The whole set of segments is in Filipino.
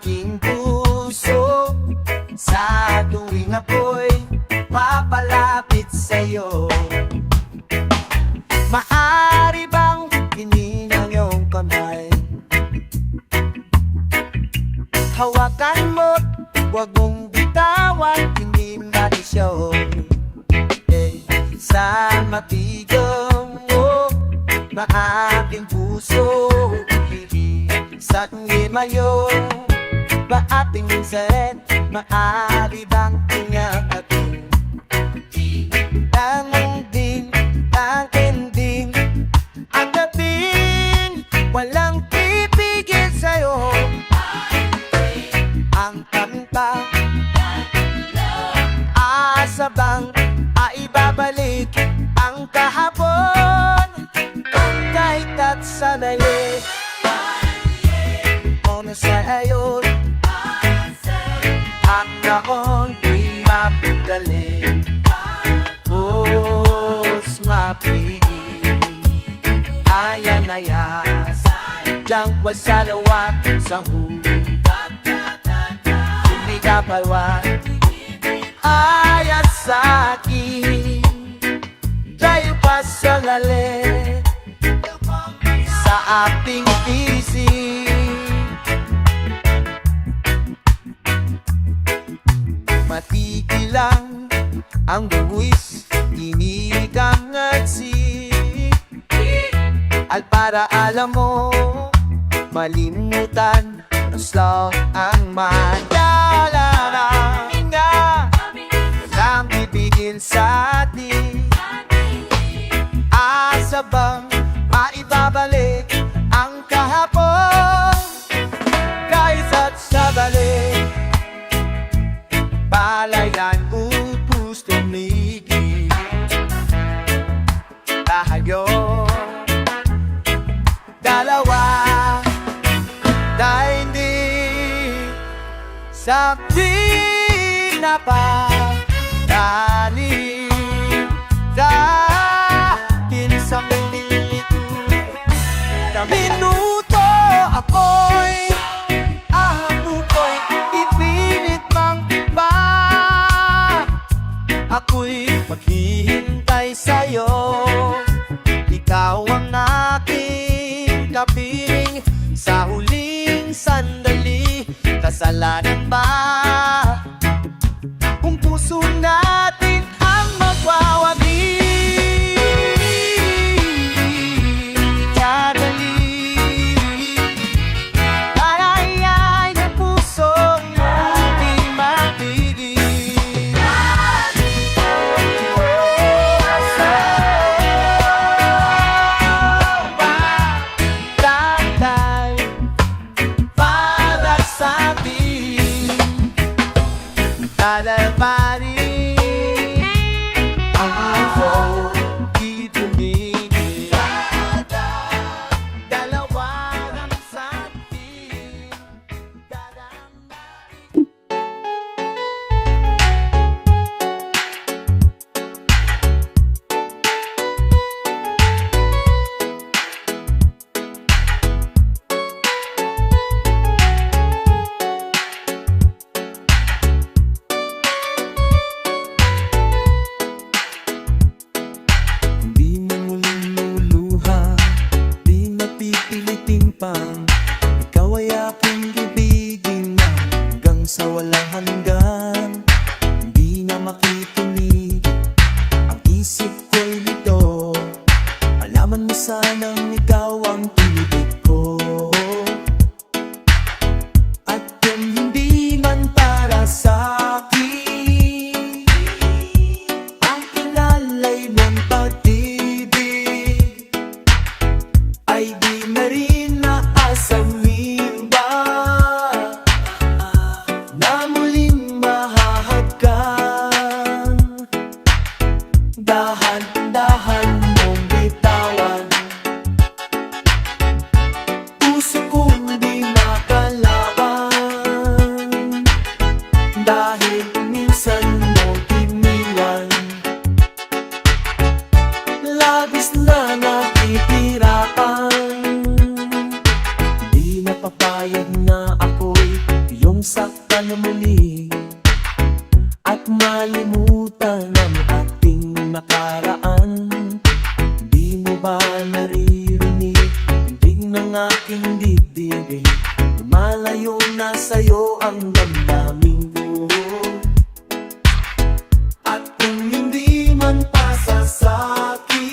aking puso sa tuwing ako'y papalapit sa'yo. Maaari bang hingin ang iyong kamay? Hawakan mo't huwag mong bitawan, hindi matisyon. Sa matigam mo, maaking puso, sa ngayon, maating minsan, maaari bang tingakatin? Ang din, ang ending, ang dating, walang pipigil sa'yo. Ang kanta, asa bang aibabalik ang kahapon? Kahit at sanali, o nasa'yo, ang naon di mapidali. Os mapigil, ayan-ayas, diyang wasalawat sa hindi ka palwat, ayat sa'kin, tayo pa sa lalim sa ating isip. Matigil lang ang buwis, tinigang at at para alam mo, malimutan, slow ang madala nga nang bibigil sa atin. Asa bang maibabalik ang kahapon? Kahit at sa balik, palayan upos tumigil tayo dalawa, dahil hindi sa pinapatali dahil sa na minuto ako'y ahamuko'y ipilit mang ba ako'y maghihintay sa'yo. Ikaw ang aking kapiling sa huling sandali. Kasalanan ba kung puso natin ang magwawagi? Kadali ay ng pusong hindi mapigil. Tatay para sa atin, dadalpani ang puso di tumigil. Dalawa lang sa atin, dadalpani. Di mo muling luluha, di napipilitin pang ikaw ay aking ibigin hanggang sa walang hanggan. Hindi na makituloy ang isip ko'y lito. Malaman mo sanang ikaw ang tinibig ko, at kung hindi man para sa'kin ang kilalay ng pag-ibig, ay di na rin naasawin ba aking dibdibin. Lumalayo na sa'yo ang damdamin ko. At kung hindi man pasasaki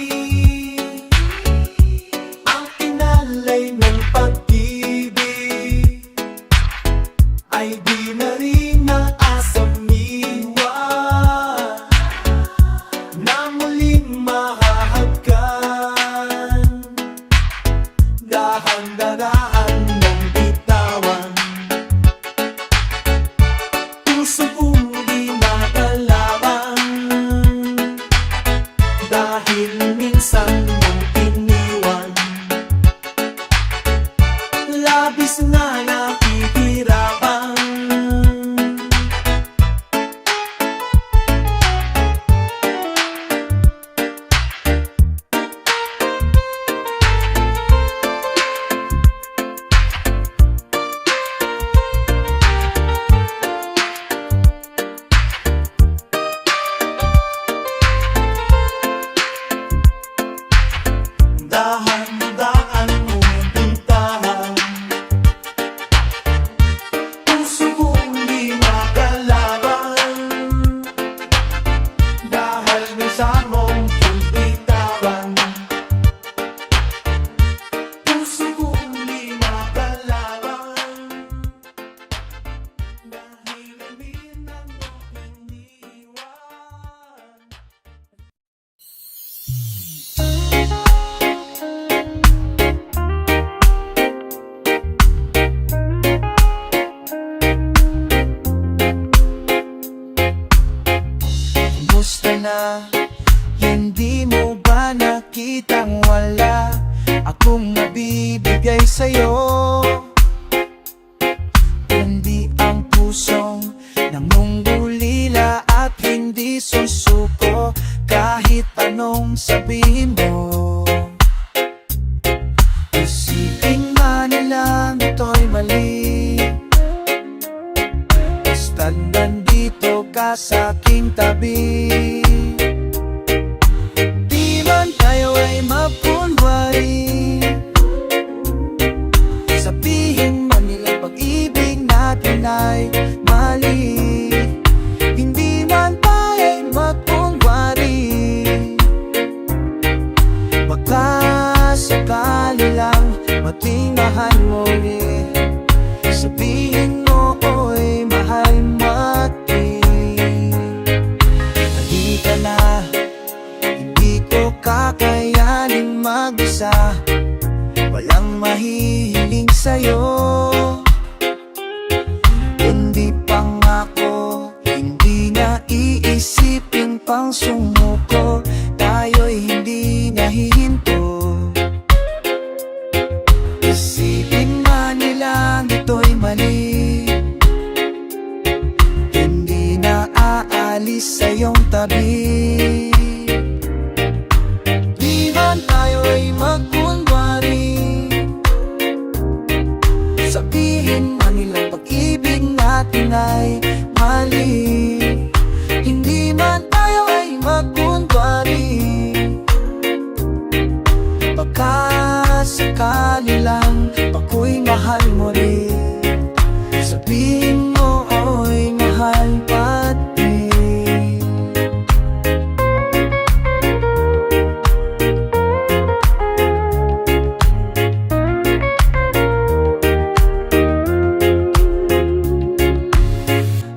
ang inalay ng pag-ibig, ay di na rin naasamiwa na muling mahahagkan. Dahan-dahan mong bitawan, puso kong di makalaban, dahil minsan mong iniwan. Labis na nakikirapan. Dahan-dahan mong puntahan, puso kong di makalaban, dahil minsan mong bitawan. Puso kong di makalaban, dahil minsan mong iniwan. Kumusta na? Hindi mo ba nakitang wala akong nabibigay sa'yo? Kundi ang pusong nangungulila at hindi susuko kahit anong sabihin mo. Isipin man nilang ito'y mali, basta't nandito ka sa aking tabi. Di man tayo ay magkunwari, sabihin man nilang pag-ibig natin ay mali. Hindi man tayo ay magkunwari, baka sakali lang matingahan mo rin. Sabihin mo, oy, mahal mati. Halika na, hindi ko kakayanin mag-isa, walang mahihiling sa'yo. Kundi pangako, hindi na iisipin pang sumuko, tayo'y hindi nahihinto. Isipin man nilang ito'y mali, hindi na aalis sa iyong tabi. Di man tayo ay magkunwari, sabihin man nilang pag-ibig natin ay mali. Hindi man tayo ay magkunwari, baka sakali lang ako'y mahal mo rin. Sabihin mo, oy, mahal pati.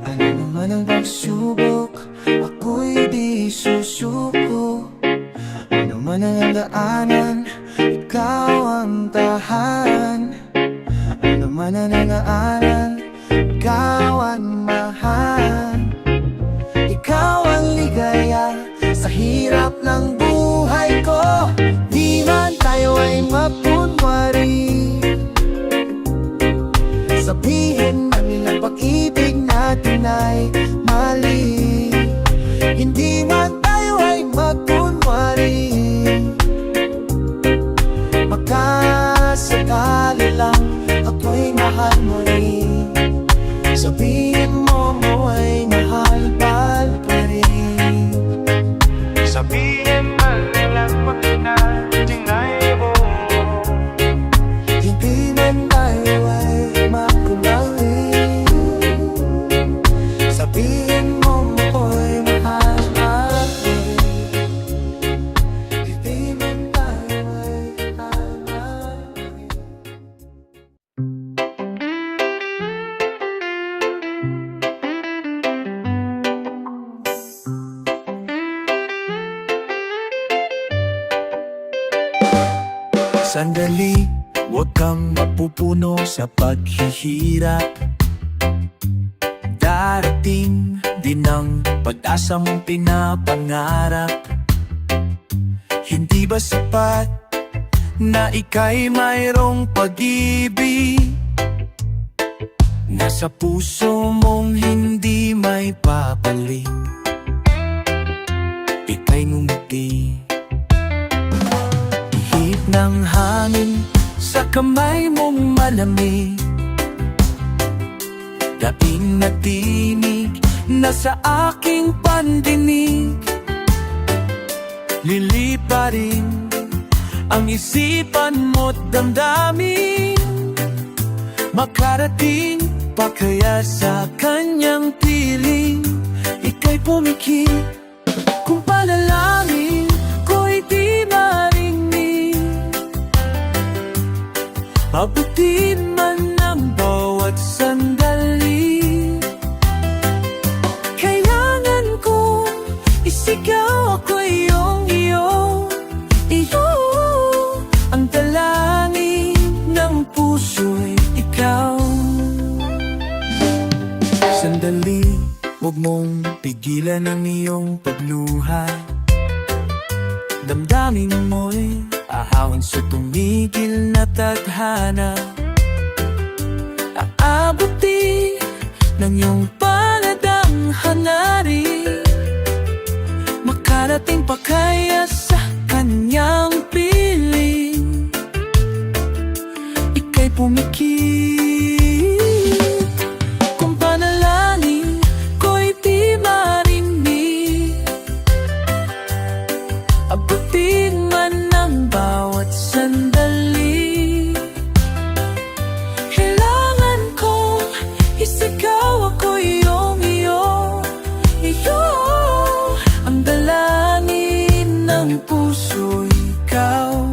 Ano naman ang pagsubok, ako'y di susuko. Ano man ang daanan, ikaw ang tahan. Ano man ang nangaanan, ikaw ang mahal. Ikaw ang ligaya sa hirap ng buhay ko. Di man tayo ay mapunwari, sabihin man nilang pag-ibig natin ay mali. Hindi man tayo ay mapunwari, baka sakali lang ako'y mahal mo rin. Sabihin mo, ay mahal pa rin. Sabihin man nilang pag natingay mo, hindi Sandali, huwag kang mapupuno sa paghihirap. Darating din ang pag-asa mong pinapangarap. Hindi ba sapat na ika'y mayroong pag-ibig? Nasa puso mong hindi may papalit. Ika'y ngumiti, ihip ng hangin sa kamay mong malamig. Daing na tinig na sa aking pandinig. Liliparin ang isipan mo't damdamin. Makarating pa kaya sa kanyang piling? Ika'y pumikit kung panalangin ko'y di marinig. Abutin man ang bawat sandali. Kailangan kong isigaw ako iyong iyo. Iyo ang dalangin ng puso'y ikaw. Sandali, huwag mong pigilan ang iyong pagluha. Damdamin mo'y ahawin sa tumigil na tadhana. Aabuti ng iyong paladang hangarin. Makarating pa kaya sa kanyang piling? Ika'y pumikit kung panalangin ko'y di marinig. Abutin man ang bawat sandali. Kailangan kong isigaw ako iyong iyo. Iyo ang dalangin ng puso'y ikaw.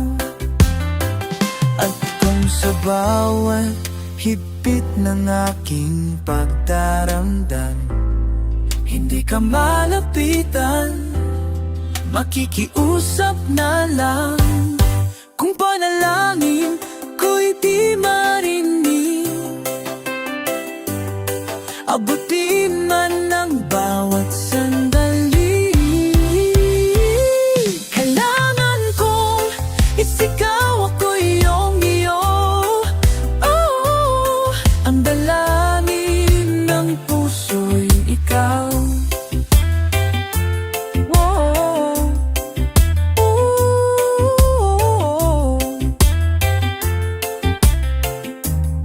At kung sa bawat higpit ng aking pagdaramdam hindi ka malapitan, makikiusap na lang. Kung panalangin ko'y di marinig, abutin man ang bawat sandali. Kailangan kong isigaw ako iyong iyo. Oh, ang dalangin ng puso'y ikaw.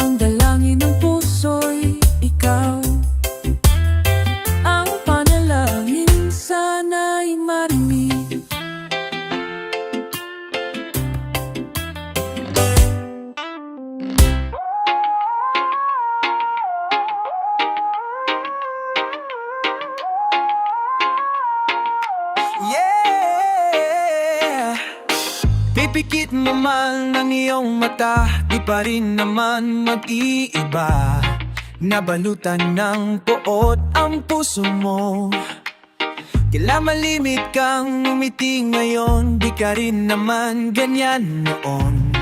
Ang dalangin ng puso'y ikaw. Ang panalangin sana'y marinig. Yeah! Pipikit mo man ang iyong mata, di pa rin naman mag-iiba. Nabalutan ng puot ang puso mo. Tila malimit kang umiti ngayon, di ka rin naman ganyan noon.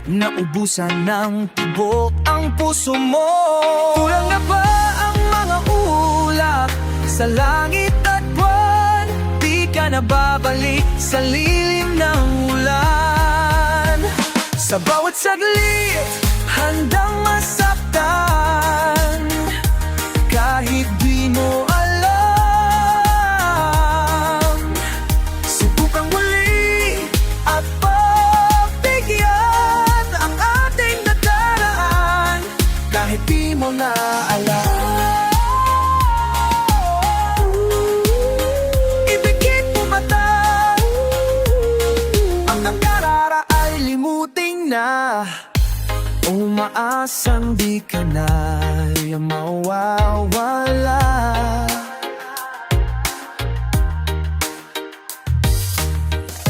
Naubusan ng tibok ang puso mo. Kulang na ba ang mga ulap sa langit at buwan? Di ka na babalik sa lilim ng ulan. Sa bawat saglit, handang masaktan. Kahit di mo alam, subukang muli at pagbigyan ang ating nadaraan. Kahit di mo na alam, ibigit mo mata. Ang nakarara ay limutin na. Umaasang di ka na mawawala.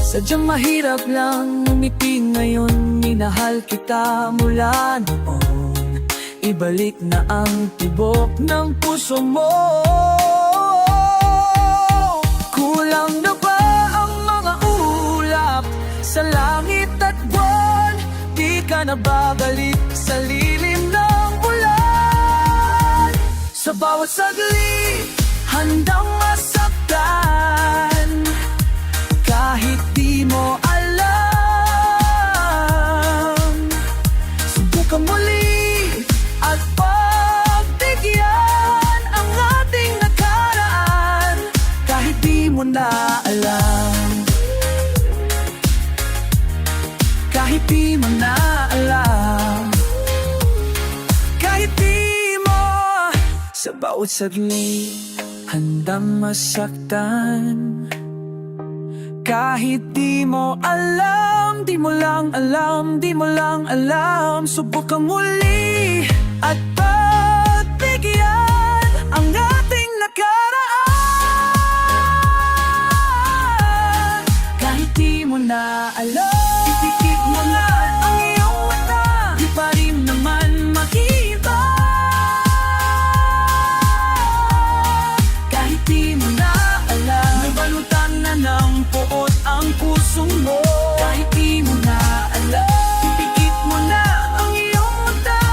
Sadyang mahirap lang umiti ngayon. Minahal kita mula noon. Ibalik na ang tibok ng puso mo. Kulang na ba ang mga ulap sa langit at buwan? ka na babalik sa lilim ng ulan. Sa bawat saglit, handang masaktan, kahit di mo alam. Subukan muli at pagbigyan ang ating nakaraan, kahit di mo na alam. Kahit di mo na alam, kahit di mo. Sa bawat saglit, handang masaktan, kahit di mo alam, di mo lang alam, di mo lang alam. Subukan muli at pagbigyan ang ating nakaraan, kahit di mo na alam. Ipikit mo na ang iyong mata, di pa rin naman makita. Kahit di mo na alam, may balutan na ng puot ang puso mo. Kahit di mo na alam, ipikit mo na ang iyong mata,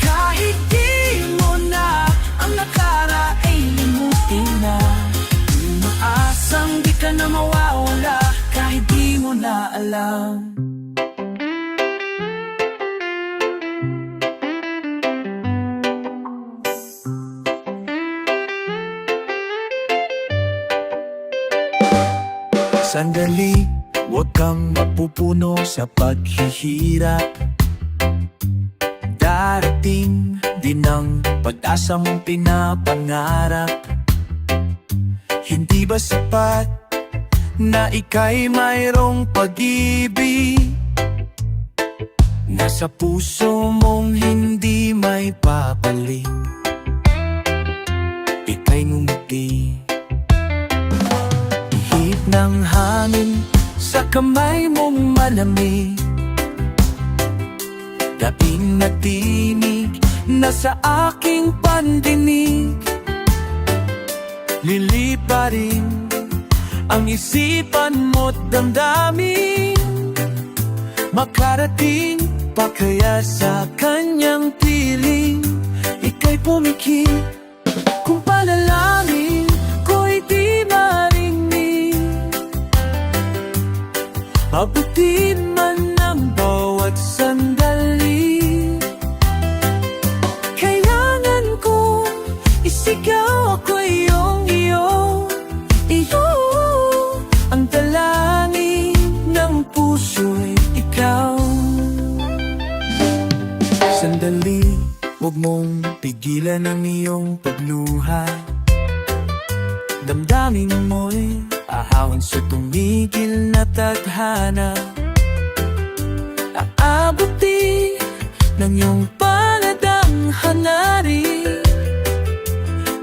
kahit di mo na ang nakara ay limutin na. Umaasang di ka na mawawala, kahit di mo na alam. Sandali, huwag kang mapupuno sa paghihirap. Darating din ang pag-asa mong pinapangarap. Hindi ba sapat na ika'y mayroong pag-ibig? Nasa puso mong hindi may papalit. Ika'y ngumiti, ihip ng hangin sa kamay mong malamig. Dating na tinig na sa aking pandinig. Liliparin ang isipan mo't damdamin. Makarating pa kaya sa kanyang piling? Ika'y pumikit kung panalangin ko'y di marinig. Abutin man ang bawat sandali. Kailangan kong isigaw ako iyong iyo. Iyo ang dalangin ng puso'y ikaw. Sandali, huwag mong pigilan ang iyong pagluha. Damdamin mo'y ahawin sa tumigil na tadhana. Aabuti ng iyong paladang hanari.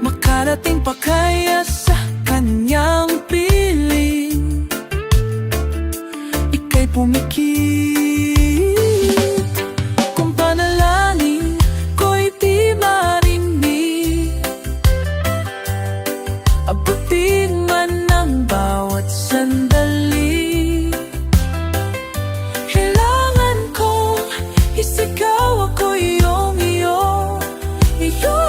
Makarating pa kaya sa kanyang piling? Ika'y pumikit kung panalangin ko'y di marinig. Abutin man ang bawat sandali. Kailangan kong isigaw ako iyong iyo. Iyo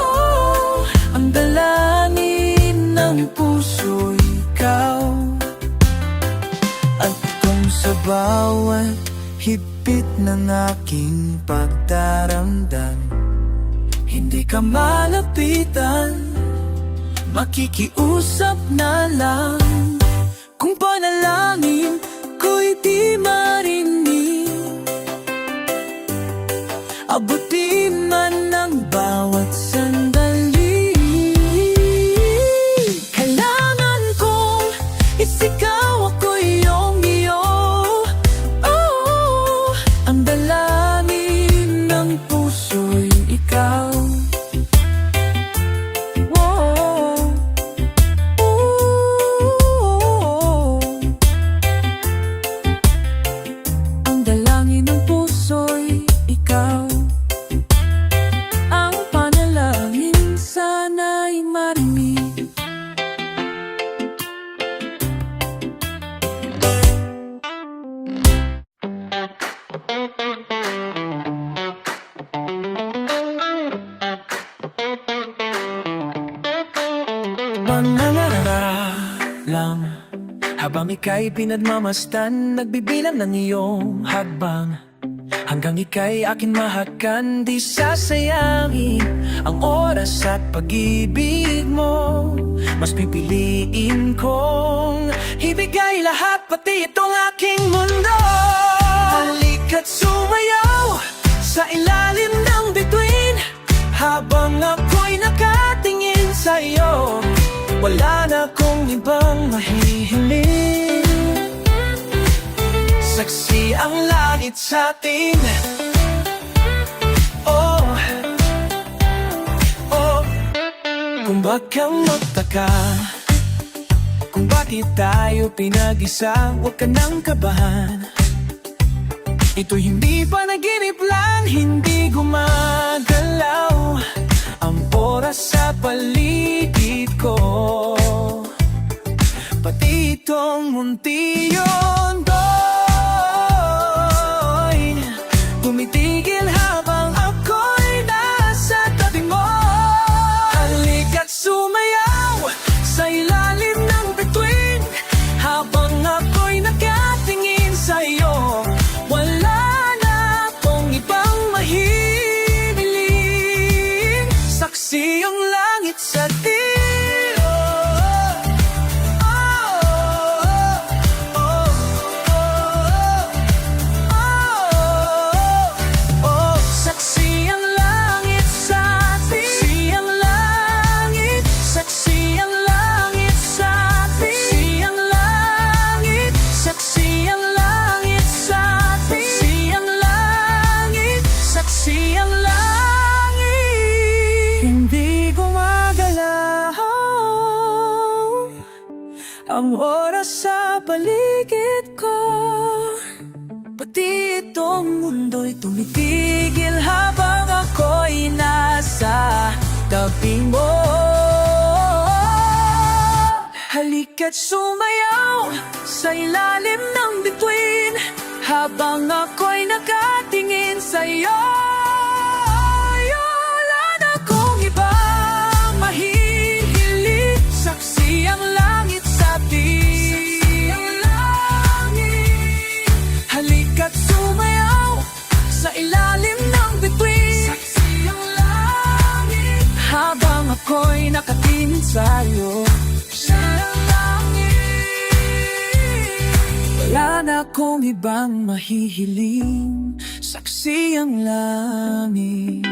ang dalangin ng puso'y ikaw. At kung sa bawat higpit ng aking pagdaramdam hindi ka malapitan, makikiusap na lang. Kung panalangin ko'y di marinig, abutin man ang bawat sandali. Kailangan kong isigaw ako iyong iyo. Oh, ang dalangin ng puso'y ikaw. Ang dalangin ng puso'y ikaw. lang. Habang ika'y pinagmamasdan, nagbibilang ng iyong hakbang. Hanggang ika'y akin mahakan, di sasayangin ang oras at pag-ibig mo. Mas pipiliin kong ibigay lahat, pati itong aking mundo. Halika't sumayaw sa ilalim ng bituin, habang ako'y nakatingin sa'yo. Wala na akong ibang mahihiling. Saksi ang langit sa'tin. Oh, oh. Kung baka magtaka kung bakit tayo pinag-isa, huwag ka nang kabahan. Ito'y hindi panaginip lang, hindi gumagalaw ang oras sa paligid ko. Pati itong munti yundo'y tumitigil habang ako'y nasa tabi mo. Halika't sumayaw sa ilalim ng bituin, habang ako'y nakatingin sa'yo. Wala na akong ibang mahihiling. Saksi ang langit sa di. Hindi gumagalaw ang oras sa paligid ko. Pati itong mundo'y tumitigil habang ako'y nasa tabi mo. Halika't sumayaw sa ilalim ng bituin, habang ako'y nakatingin sa'yo. Halika't sumayaw sa ilalim ng bituin, saksi ang langit, habang ako'y nakatingin sa'yo. Siya ang langit, wala na akong ibang mahihiling. Saksi ang langit.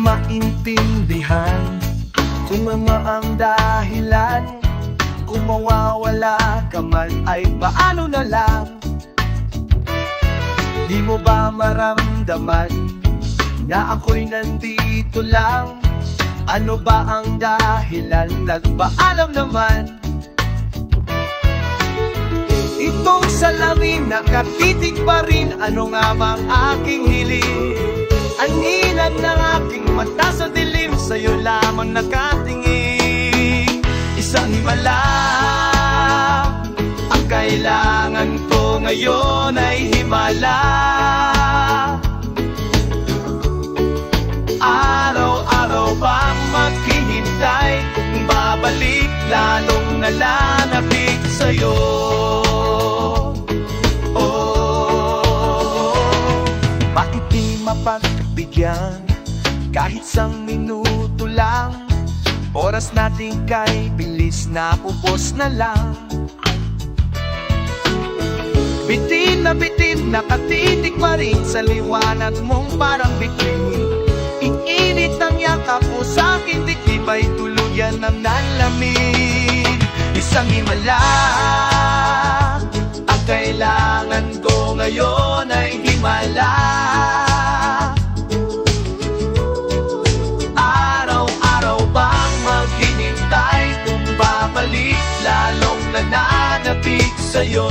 Maintindihan kung ano ang dahilan, kung mawawala ka man ay paano na lang. Di mo ba maramdaman na ako'y nandito lang? Ano ba ang dahilan? Nagpaalam naman. Itong salamin nakatitig pa rin, ano nga bang aking hiling? Ang ilan ng aking mata sa dilim, sa'yo lamang nakatingin. Isang himala ang kailangan ko ngayon ay himala. Araw-araw bang maghihintay, babalik lalong nalalapit sa'yo. Bakit di mapagbigyan kahit isang minuto lang? Oras natin kay bilis na upos na lang. Bitin na nakatitig pa rin sa liwanag mong parang bituin. Iinit ang yakap mo sa'kin, dikdib ay tuluyan ng nanlamig. Isang himala ang kailangan ko ngayon ay himala. Araw-araw bang maghihintay, babalik lalong nananapig sa'yo.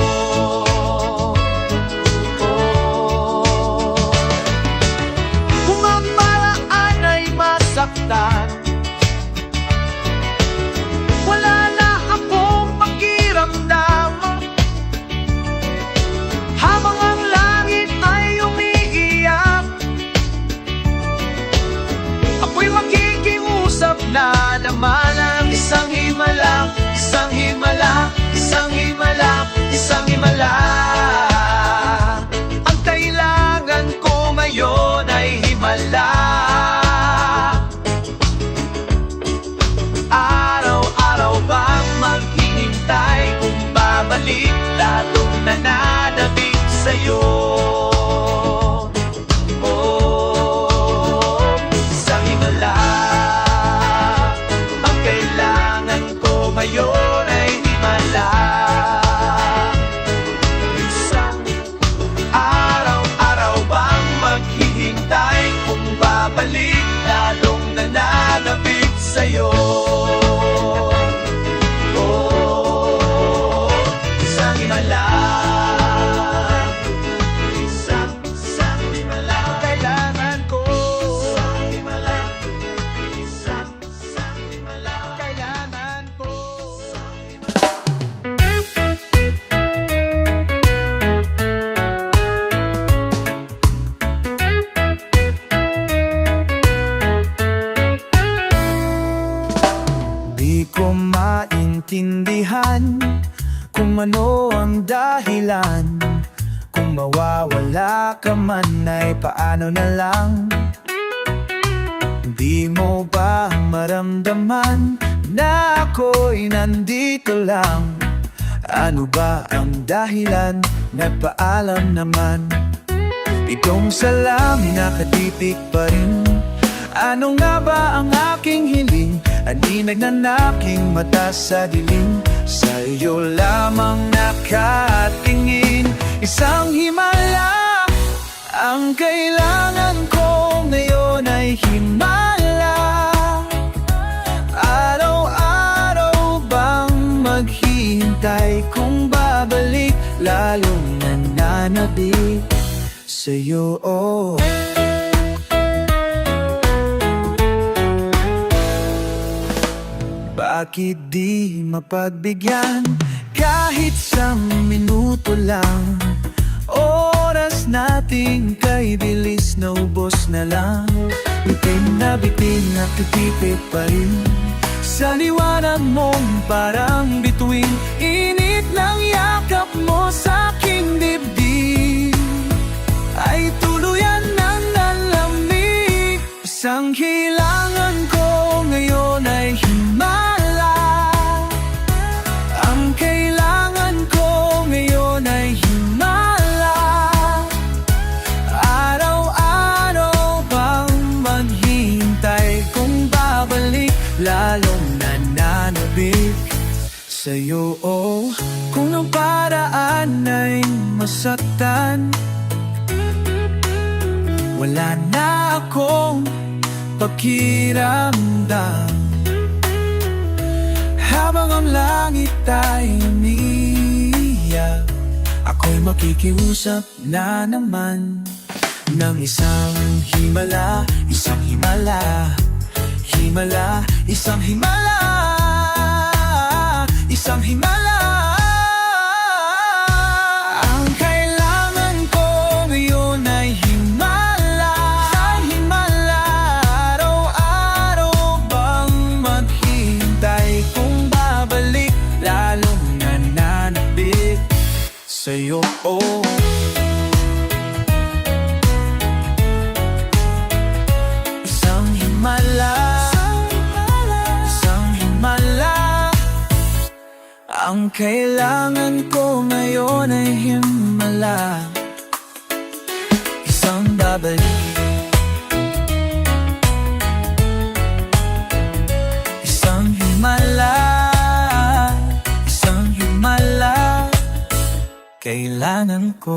Wala na akong pakiramdam, habang ang langit ay umiiyak. Ako'y makikiusap na naman ang isang himala, isang himala, isang himala, isang himala. Ang kailangan ko ngayon ay himala. Araw-araw bang maghihintay kung babalik, lalong nananabik sa'yo. Isang himala. Ang kailangan ko ngayon ay himala. Isang araw-araw bang maghihintay kung babalik, lalong nananabik sa'yo. Isang himala. Isang himala. Kailangan ko. Isang himala. Isang himala. Kailangan ko. Di ko maintindihan kung ano ang dahilan. Kung mawawala ka man ay paano na lang. Di mo ba maramdaman na ako'y nandito lang? Ano ba ang dahilan? Nagpaalam naman. Pitong salamin nakatitik pa rin. Ano nga ba ang aking hiling? Aninag na aking mata sa dilim. Sa'yo lamang nakatingin. Isang himala. Ang kailangan ko ngayon ay himala. Araw-araw bang maghihintay kung babalik, lalong nananabik sa'yo. Bakit di mapagbigyan kahit isang minuto lang? Oras nating kay bilis na ubos na lang. Bitin na titipid pa rin. Sa liwanag mong parang bituin, init ng yakap mo sa aking dibdib ay tuluyan ng nalamig. Isang kailangan ko ngayon ay himala. Ang kailangan ko ngayon ay himala. Araw-araw bang maghihintay kung babalik, lalong nananabik sa'yo. Kung ang paraan ay masaktan, wala na akong pakiramdam. Habang ang langit ay umiiyak, ako'y makikiusap na naman ng isang himala, isang himala. Himala, isang himala, isang himala. Ang kailangan ko ngayon ay himala. Himala, araw-araw bang maghihintay kung babalik, lalong nananabik sa'yo. Isang himala. Ang kailangan ko ngayon ay himala. Isang babalik, isang himala, isang himala. Kailangan ko.